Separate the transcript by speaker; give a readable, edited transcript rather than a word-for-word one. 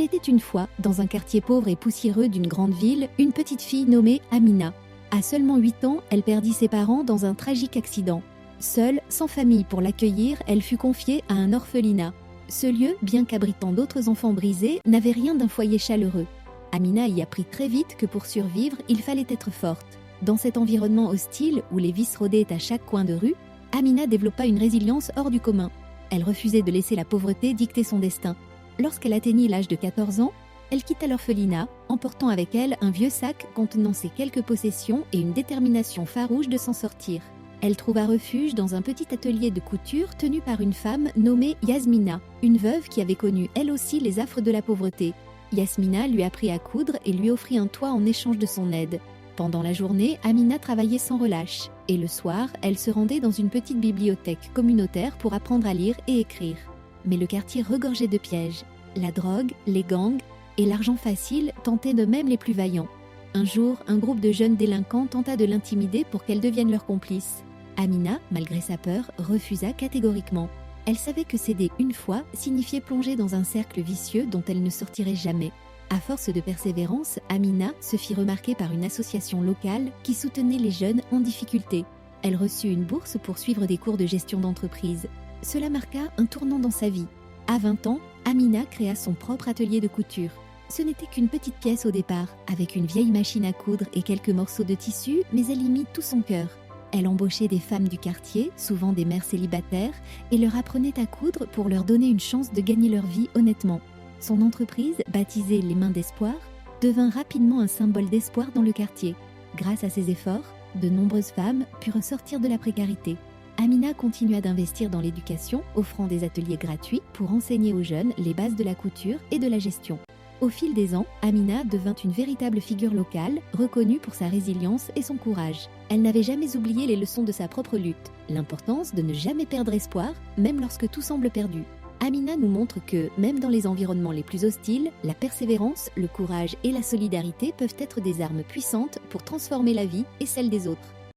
Speaker 1: était une fois, dans un quartier pauvre et poussiéreux d'une grande ville, une petite fille nommée Amina. À seulement 8 ans, elle perdit ses parents dans un tragique accident. Seule, sans famille pour l'accueillir, elle fut confiée à un orphelinat. Ce lieu, bien qu'abritant d'autres enfants brisés, n'avait rien d'un foyer chaleureux. Amina y apprit très vite que pour survivre, il fallait être forte. Dans cet environnement hostile, où les vices rôdaient à chaque coin de rue, Amina développa une résilience hors du commun. Elle refusait de laisser la pauvreté dicter son destin. Lorsqu'elle atteignit l'âge de 14 ans, elle quitta l'orphelinat, emportant avec elle un vieux sac contenant ses quelques possessions et une détermination farouche de s'en sortir. Elle trouva refuge dans un petit atelier de couture tenu par une femme nommée Yasmina, une veuve qui avait connu elle aussi les affres de la pauvreté. Yasmina lui apprit à coudre et lui offrit un toit en échange de son aide. Pendant la journée, Amina travaillait sans relâche, et le soir, elle se rendait dans une petite bibliothèque communautaire pour apprendre à lire et écrire. Mais le quartier regorgeait de pièges. La drogue, les gangs et l'argent facile tentaient de même les plus vaillants. Un jour, un groupe de jeunes délinquants tenta de l'intimider pour qu'elle devienne leur complice. Amina, malgré sa peur, refusa catégoriquement. Elle savait que céder une fois signifiait plonger dans un cercle vicieux dont elle ne sortirait jamais. À force de persévérance, Amina se fit remarquer par une association locale qui soutenait les jeunes en difficulté. Elle reçut une bourse pour suivre des cours de gestion d'entreprise. Cela marqua un tournant dans sa vie. À 20 ans, Amina créa son propre atelier de couture. Ce n'était qu'une petite pièce au départ, avec une vieille machine à coudre et quelques morceaux de tissu, mais elle y mit tout son cœur. Elle embauchait des femmes du quartier, souvent des mères célibataires, et leur apprenait à coudre pour leur donner une chance de gagner leur vie honnêtement. Son entreprise, baptisée Les Mains d'Espoir, devint rapidement un symbole d'espoir dans le quartier. Grâce à ses efforts, de nombreuses femmes purent sortir de la précarité. Amina continua d'investir dans l'éducation, offrant des ateliers gratuits pour enseigner aux jeunes les bases de la couture et de la gestion. Au fil des ans, Amina devint une véritable figure locale, reconnue pour sa résilience et son courage. Elle n'avait jamais oublié les leçons de sa propre lutte, l'importance de ne jamais perdre espoir, même lorsque tout semble perdu. Amina nous montre que, même dans les environnements les plus hostiles, la persévérance, le courage et la solidarité peuvent être des armes puissantes pour transformer la vie et celle des autres.